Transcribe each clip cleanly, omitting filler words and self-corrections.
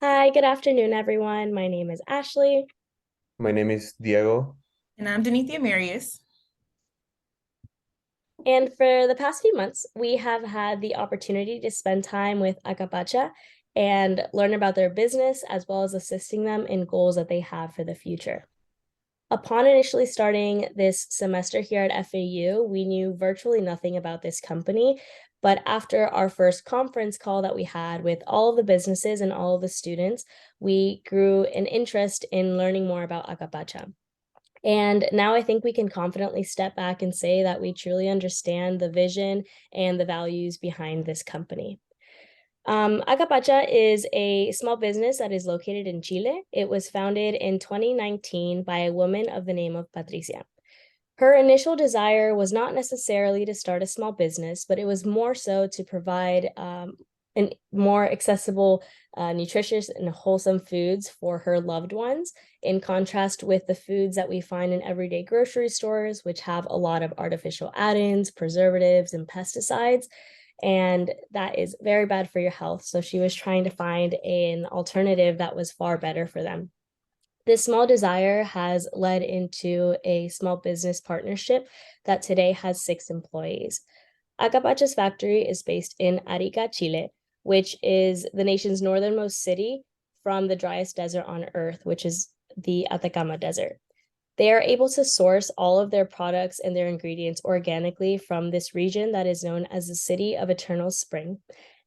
Hi, good afternoon, everyone. My name is Ashley. My name is Diego. And I'm Denithia Marius. And for the past few months, we have had the opportunity to spend time with Akapacha and learn about their business as well as assisting them in goals that they have for the future. Upon initially starting this semester here at FAU, we knew virtually nothing about this company. But after our first conference call that we had with all of the businesses and all of the students, we grew an interest in learning more about Akapacha. And now I think we can confidently step back and say that we truly understand the vision and the values behind this company. Akapacha is a small business that is located in Chile. It was founded in 2019 by a woman of the name of Patricia. Her initial desire was not necessarily to start a small business, but it was more so to provide an more accessible, nutritious, and wholesome foods for her loved ones, in contrast with the foods that we find in everyday grocery stores, which have a lot of artificial add-ins, preservatives, and pesticides. And that is very bad for your health. So she was trying to find an alternative that was far better for them. This small desire has led into a small business partnership that today has 6 employees. Acapacha's factory is based in Arica, Chile, which is the nation's northernmost city from the driest desert on earth, which is the Atacama Desert. They are able to source all of their products and their ingredients organically from this region that is known as the City of Eternal Spring.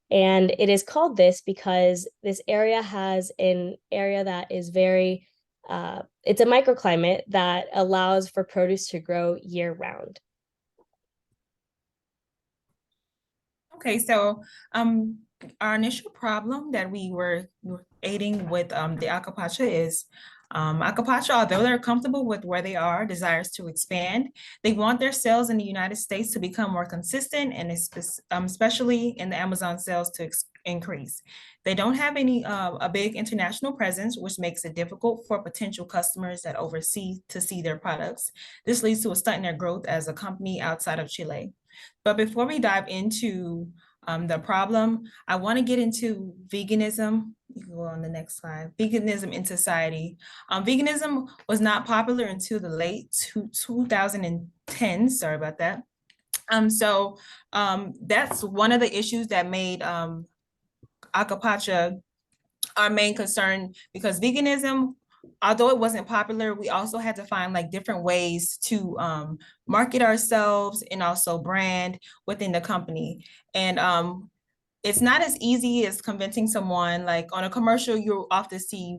And it is called this because this area has an area that is it's a microclimate that allows for produce to grow year round. Okay, so our initial problem that we were aiding with the Akapacha is Akapacha, although they're comfortable with where they are, desires to expand. They want their sales in the United States to become more consistent and especially in the Amazon sales to increase. They don't have a big international presence, which makes it difficult for potential customers that overseas to see their products. This leads to a stunt in their growth as a company outside of Chile. But before we dive into the problem, I want to get into veganism. You can go on the next slide. Veganism in society. Veganism was not popular until the late 2010s. Sorry about that. That's one of the issues that made Akapacha our main concern, because veganism, although it wasn't popular, we also had to find like different ways to market ourselves and also brand within the company. And it's not as easy as convincing someone. Like on a commercial, you'll often see,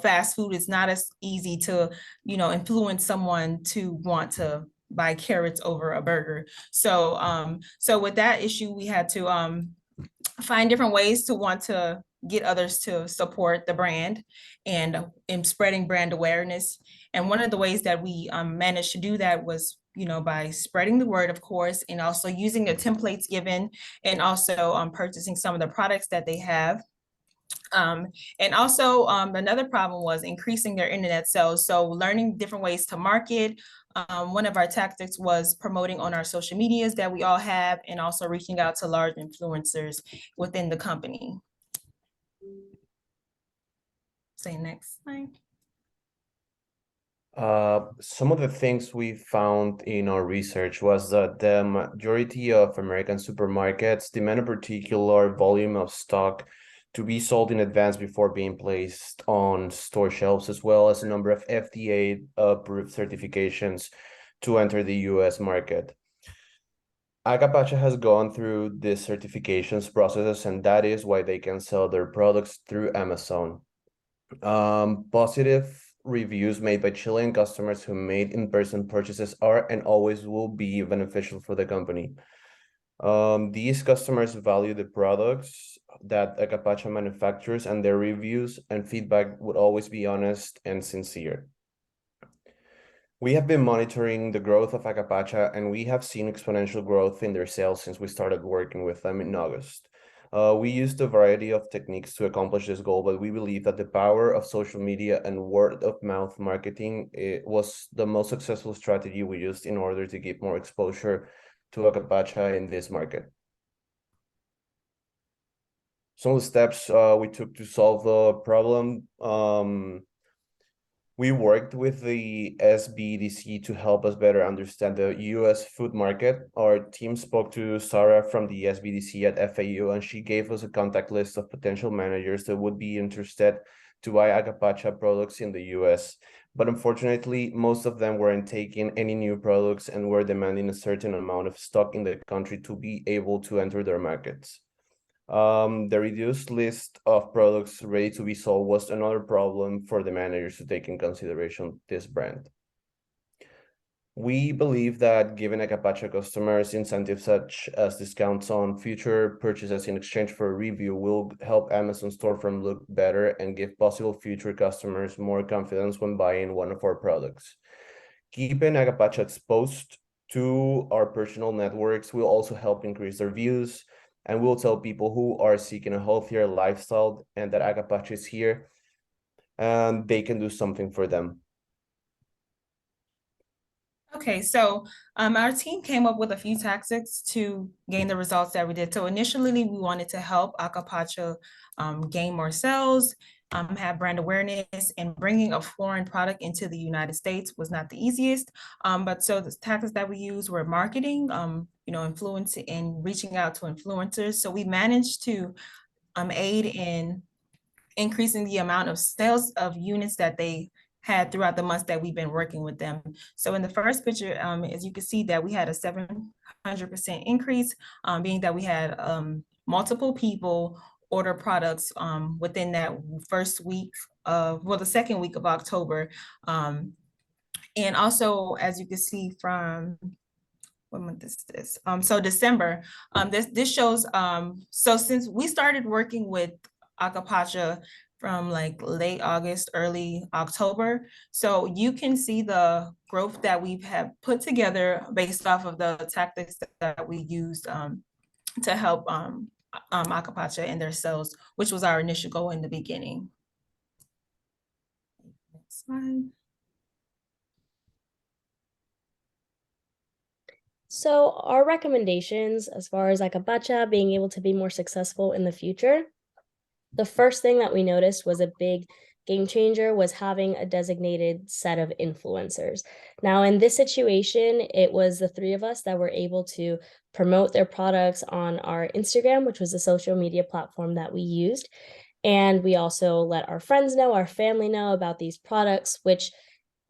fast food. It's not as easy to, influence someone to want to buy carrots over a burger. So with that issue, we had to find different ways to want to get others to support the brand and in spreading brand awareness. And one of the ways that we managed to do that was, by spreading the word, of course, and also using the templates given, and also purchasing some of the products that they have. And also another problem was increasing their internet sales. So learning different ways to market. One of our tactics was promoting on our social medias that we all have, and also reaching out to large influencers within the company. Say next slide. Some of the things we found in our research was that the majority of American supermarkets demand a particular volume of stock to be sold in advance before being placed on store shelves, as well as a number of FDA-approved certifications to enter the US market. Agapacha has gone through these certifications processes, and that is why they can sell their products through Amazon. Positive reviews made by Chilean customers who made in-person purchases are and always will be beneficial for the company. These customers value the products that Akapacha manufactures, and their reviews and feedback would always be honest and sincere. We have been monitoring the growth of Akapacha, and we have seen exponential growth in their sales since we started working with them in August. We used a variety of techniques to accomplish this goal, but we believe that the power of social media and word-of-mouth marketing was the most successful strategy we used in order to get more exposure to Akapacha in this market. Some of the steps we took to solve the problem. We worked with the SBDC to help us better understand the US food market. Our team spoke to Sarah from the SBDC at FAU, and she gave us a contact list of potential managers that would be interested to buy Akapacha products in the US. But unfortunately, most of them weren't taking any new products and were demanding a certain amount of stock in the country to be able to enter their markets. The reduced list of products ready to be sold was another problem for the managers to take in consideration this brand. We believe that giving Akapacha customers incentives such as discounts on future purchases in exchange for a review will help Amazon storefront look better and give possible future customers more confidence when buying one of our products. Keeping Akapacha exposed to our personal networks will also help increase their views, and we'll tell people who are seeking a healthier lifestyle and that Akapacha is here and they can do something for them. Okay, so our team came up with a few tactics to gain the results that we did. So initially, we wanted to help Akapacha gain more sales, have brand awareness, and bringing a foreign product into the United States was not the easiest. But so the tactics that we used were marketing, influence and reaching out to influencers. So we managed to aid in increasing the amount of sales of units that they had throughout the months that we've been working with them. So in the first picture, as you can see that we had a 700% increase, being that we had multiple people order products within that first week of, well, the second week of October. And also, as you can see from, what month is this? So December, this shows, so since we started working with Akapacha from like late August, early October. So you can see the growth that we have put together based off of the tactics that we used to help Akapacha and their sales, which was our initial goal in the beginning. Next slide. So our recommendations as far as Akapacha being able to be more successful in the future, the first thing that we noticed was a big game changer was having a designated set of influencers. Now, in this situation, it was the three of us that were able to promote their products on our Instagram, which was a social media platform that we used. And we also let our friends know, our family know about these products, which,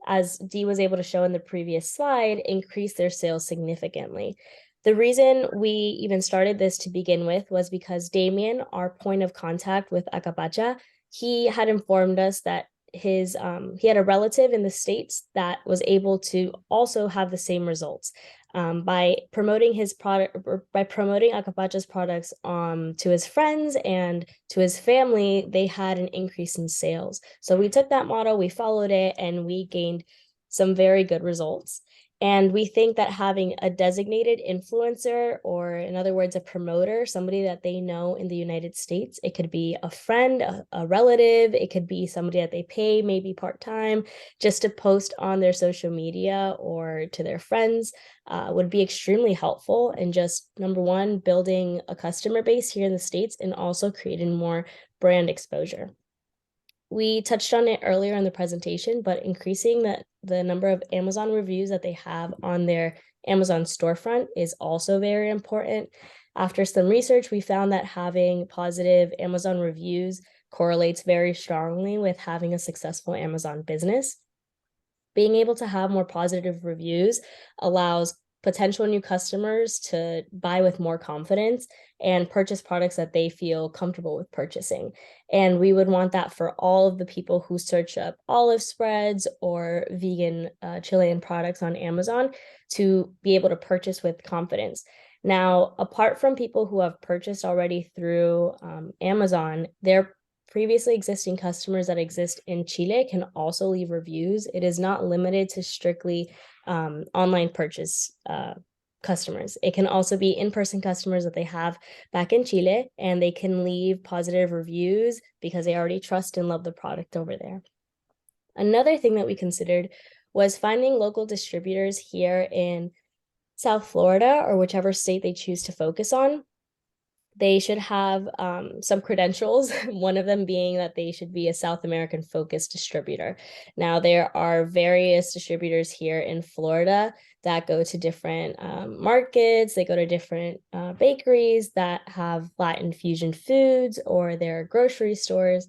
as Dee was able to show in the previous slide, increased their sales significantly. The reason we even started this to begin with was because Damien, our point of contact with Akapacha, he had informed us that he had a relative in the States that was able to also have the same results. By promoting his product, or by promoting Akapacha's products to his friends and to his family, they had an increase in sales. So we took that model, we followed it, and we gained some very good results. And we think that having a designated influencer, or in other words, a promoter, somebody that they know in the United States, it could be a friend, a relative, it could be somebody that they pay maybe part-time just to post on their social media or to their friends, would be extremely helpful in just, number one, building a customer base here in the States and also creating more brand exposure. We touched on it earlier in the presentation, but increasing the number of Amazon reviews that they have on their Amazon storefront is also very important. After some research, we found that having positive Amazon reviews correlates very strongly with having a successful Amazon business. Being able to have more positive reviews allows potential new customers to buy with more confidence and purchase products that they feel comfortable with purchasing. And we would want that for all of the people who search up olive spreads or vegan Chilean products on Amazon to be able to purchase with confidence. Now, apart from people who have purchased already through Amazon, their previously existing customers that exist in Chile can also leave reviews. It is not limited to strictly online purchase customers. It can also be in-person customers that they have back in Chile, and they can leave positive reviews because they already trust and love the product over there. Another thing that we considered was finding local distributors here in South Florida or whichever state they choose to focus on They should have some credentials, one of them being that they should be a South American focused distributor. Now, there are various distributors here in Florida that go to different markets, they go to different bakeries that have Latin fusion foods, or their grocery stores.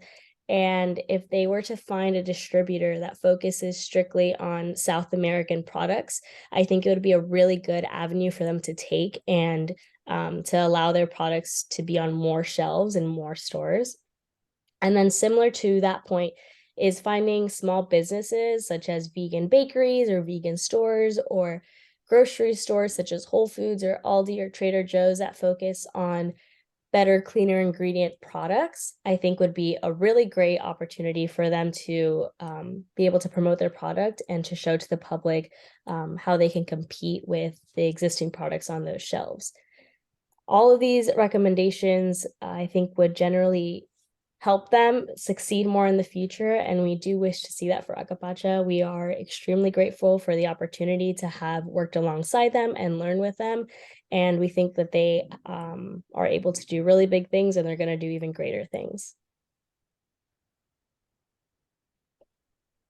And if they were to find a distributor that focuses strictly on South American products, I think it would be a really good avenue for them to take, and to allow their products to be on more shelves and more stores. And then, similar to that point, is finding small businesses such as vegan bakeries or vegan stores, or grocery stores such as Whole Foods or Aldi or Trader Joe's that focus on better, cleaner ingredient products. I think would be a really great opportunity for them to be able to promote their product and to show to the public how they can compete with the existing products on those shelves. All of these recommendations, I think, would generally help them succeed more in the future. And we do wish to see that for Akapacha. We are extremely grateful for the opportunity to have worked alongside them and learn with them. And we think that they are able to do really big things, and they're going to do even greater things.